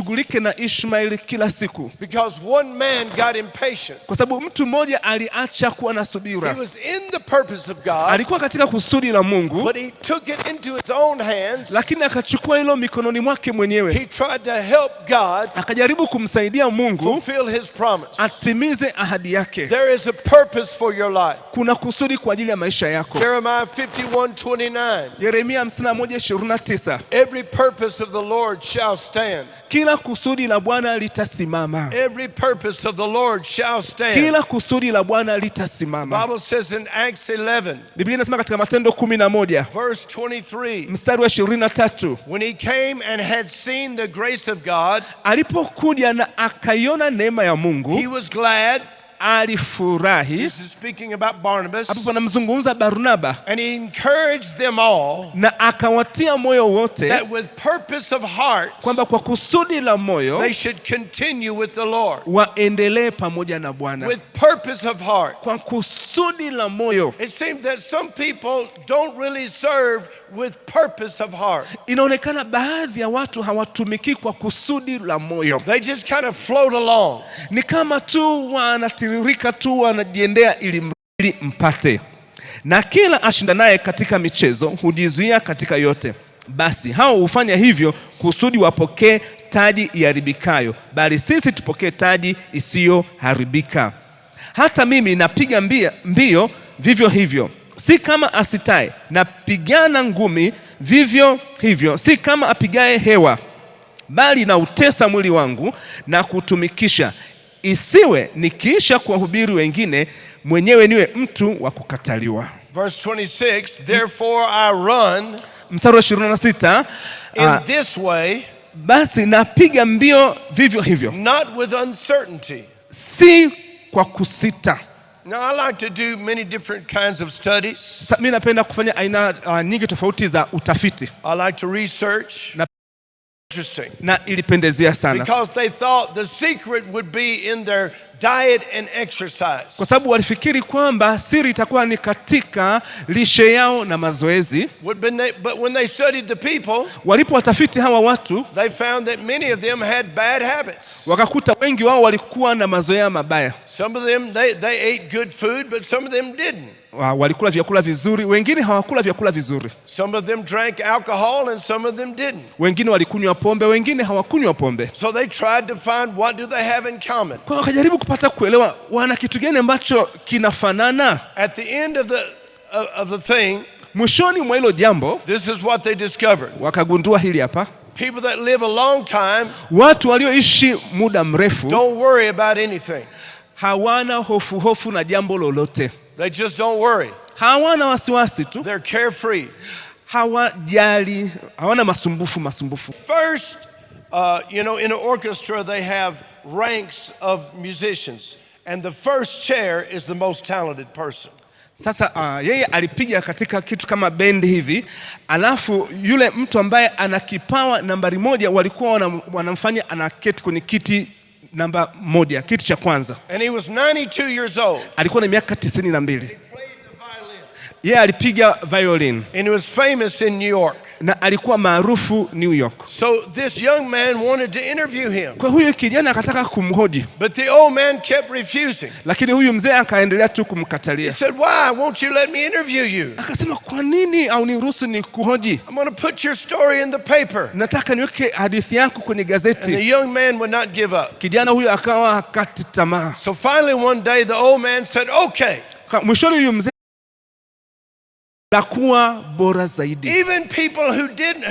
ashughulike na Ishmaeli kila siku. Because one man got impatient. Kwa sababu mtu mmoja aliacha kuwa na subira. He was in the purpose of God. Alikuwa katika kusudi la Mungu. But he took it into his own hands. Lakini akachukua hilo mikononi mwake mwenyewe. He tried to help God. Akajaribu kumsaidia Mungu fulfill his promise. Atimize ahadi yake. There is a purpose for your life. Kuna kusudi kwa ajili ya maisha yako. Jeremiah 51:29. Yeremia 51:29. Every purpose of the Lord shall stand. Kila kusudi la Bwana litasimama. Every purpose of the Lord shall stand. Kila kusudi la Bwana litasimama. Bible says in Acts 11. Biblia inasema katika Matendo 11 verse 23. mstari wa 23. When he came and had seen the grace of God, alipokuja na akaiona neema ya Mungu, he was glad. Alifurahi. This is speaking about Barnabas. Hapo panamzungumza Barnaba. And he encouraged them all. Na akawatia moyo wote. That with purpose of heart. Kwamba kwa kusudi la moyo. They should continue with the Lord. Waendelee pamoja na Bwana. With purpose of heart. Kwa kusudi la moyo. It seems that some people don't really serve with purpose of heart. Inaonekana baadhi ya watu hawatumiki kwa kusudi la moyo. They just kind of float along. Ni kama tu wanatiririka tu, wanajiendea ili mpate. Na kila ashindanaye katika michezo hujizuia katika yote. Basi hao hufanya hivyo kusudi wapokee taji iharibikayo, bali sisi tupokee taji isiyoharibika. Hata mimi napiga mbio vivyo hivyo, si kama asitaye, napigana ngumi vivyo hivyo, si kama apigaye hewa, bali na utesa mwili wangu na kutumikisha, isiwe nikiisha kuwahubiri wengine, mwenyewe niwe mtu wa kukataliwa. Verse 26, therefore I run. Mstari wa 26, in this way. Basi napiga mbio vivyo hivyo. Not with uncertainty. Si kwa kusita. Now I like to do many different kinds of studies. Mimi napenda kufanya aina nyingi tofauti za utafiti. I like to research. Interesting. Na ilipendezea sana. Because they thought the secret would be in their diet and exercise. Kwa sababu walifikiri kwamba siri itakuwa ni katika lishe yao na mazoezi. But when they studied the people, walipowatafiti hawa watu, they found that many of them had bad habits. Wakakuta wengi wao walikuwa na mazoea mabaya. Some of them they ate good food, but some of them didn't. Walikula vyakula vizuri, wengine hawakula vyakula vizuri. Some of them drank alcohol and some of them didn't. Wengine walikunywa pombe, wengine hawakunywa pombe. So they tried to find what do they have in common. Kwa wakajaribu kupata kuelewa wana kitu gani ambacho kinafanana. At the end of the thing, mwishoni mwa hilo jambo, this is what they discovered. Wakagundua hili hapa. People that live a long time, watu walioishi muda mrefu, don't worry about anything. Hawana hofu na jambo lolote. They just don't worry. Hawana wasiwasi tu. They're carefree. Hawajali, hawana masumbufu. First, in an orchestra they have ranks of musicians, and the first chair is the most talented person. Sasa yeye alipiga katika kitu kama bendi hivi, alafu yule mtu ambaye ana kipawa nambari moja walikuwa wanamfanya anaketi kwenye kiti namba moja, kiti cha kwanza. And he was 92 years old. Alikuwa na miaka 92. Yeye alipiga violin. And he was famous in New York. Na alikuwa maarufu New York. So this young man wanted to interview him. Kwa huyo kijana akataka kumhoji. But the old man kept refusing. Lakini huyu mzee akaendelea tu kumkatalia. He said, "Why won't you let me interview you?" Akasema, kwa nini au niruhusu nikuhoji? I'm going to put your story in the paper. Nataka niweke hadithi yako kwenye gazeti. And the young man would not give up. Kijana huyo akawa hakati tamaa. So finally one day the old man said, "Okay." Mwishoni huyu mzee kuwa bora zaidi. Even people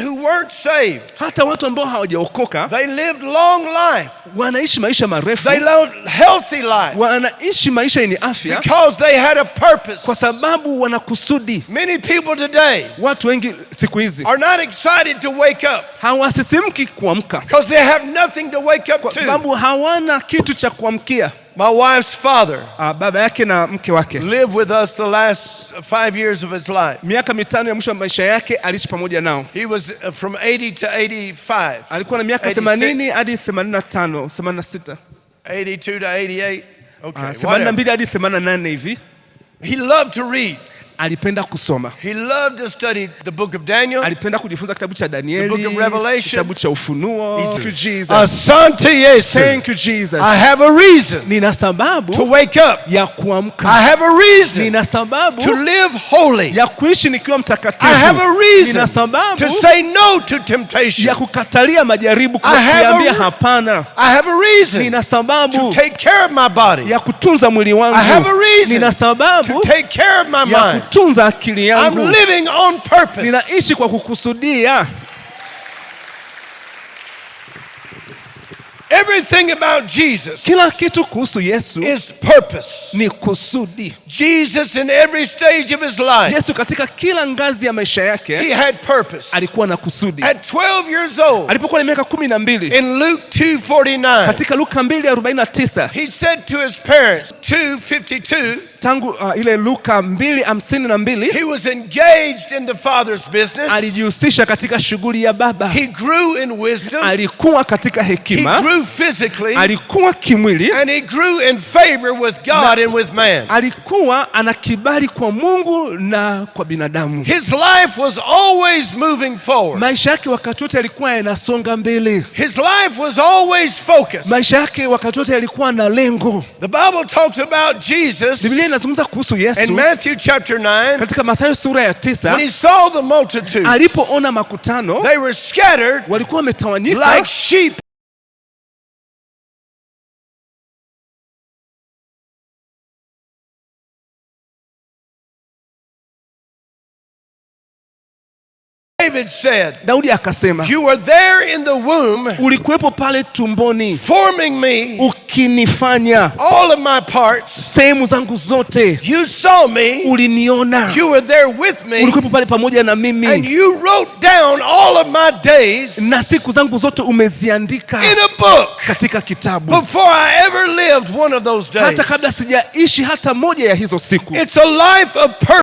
who weren't saved, hata watu ambao hawajaokoka, they lived long life. Wanaishi maisha marefu. They lived healthy life. Wanaishi maisha yenye afya. Because they had a purpose. Kwa sababu wana kusudi. Many people today, watu wengi siku hizi, are not excited to wake up. Hawasisimki kuamka. Because they have nothing to wake up to. Kwa sababu hawana kitu cha kuamkia. My wife's father, baba yake na mke wake, lived with us the last 5 years of his life. Miaka 5 ya mwisho wa maisha yake aliishi pamoja nao. He was from 80 to 85. Alikuwa na miaka 80 hadi 85, 86. 82 to 88. Okay. 82 hadi 88 hivi. He loved to read. alipenda kusoma. He loved to study the book of Daniel. Alipenda kujifunza kitabu cha Danieli, the book of Revelation, kitabu cha Ufunuo. Thank you Jesus. Asante Yesu. Thank you Jesus. I have a reason Nina sababu to wake up. ya kuamka. I have a reason Nina sababu to live holy. ya kuishi nikiwa mtakatifu. I have a reason Nina sababu to say no to temptation. ya kukatalia majaribu, kuambia hapana. I have a reason Nina sababu to take care of my body. ya kutunza mwili wangu. I have a reason Nina sababu to take care of my ya mind. kutunza akili yangu. I'm living on purpose. Ninaishi kwa kukusudia. Everything about Jesus Kila kitu kuhusu Yesu is purpose. ni kusudi. Jesus in every stage of his life, Yesu katika kila ngazi ya maisha yake he had purpose. alikuwa na kusudi. At 12 years old, Alipokuwa na miaka 12, in Luke 2:49, katika Luka 2:49, he said to his parents, 2:52, tangu ile Luka 2:52, he was engaged in the Father's business. alijihusisha katika shughuli ya Baba. He grew in wisdom. Alikuwa katika He hekima, grew physically. alikuwa kimwili, And he grew in favor with God and with man. alikuwa ana kibali kwa Mungu na kwa binadamu. His life was always moving forward. Maisha yake wakati wote yalikuwa yanasonga mbele. His life was always focused. Maisha yake wakati wote yalikuwa na lengo. The Bible talks about Jesus Biblia inazungumza kuhusu Yesu in Matthew chapter 9. katika Mathayo sura ya 9. When he saw the multitude, Alipoona makutano, they were scattered walikuwa wametawanyika like sheep. David said, Daudi akasema, you were there in the womb, ulikuwepo pale tumboni forming me, ukinifanya all of my parts. sehemu zangu zote. You saw me, Uliniona, you were there with me, ulikuwepo pale pamoja na and mimi, you wrote down all of my days na siku zangu zote umeziandika in a book katika kitabu, before I ever lived one of those days. hata kabla sijaishi hata moja ya hizo siku. It's a life of purpose.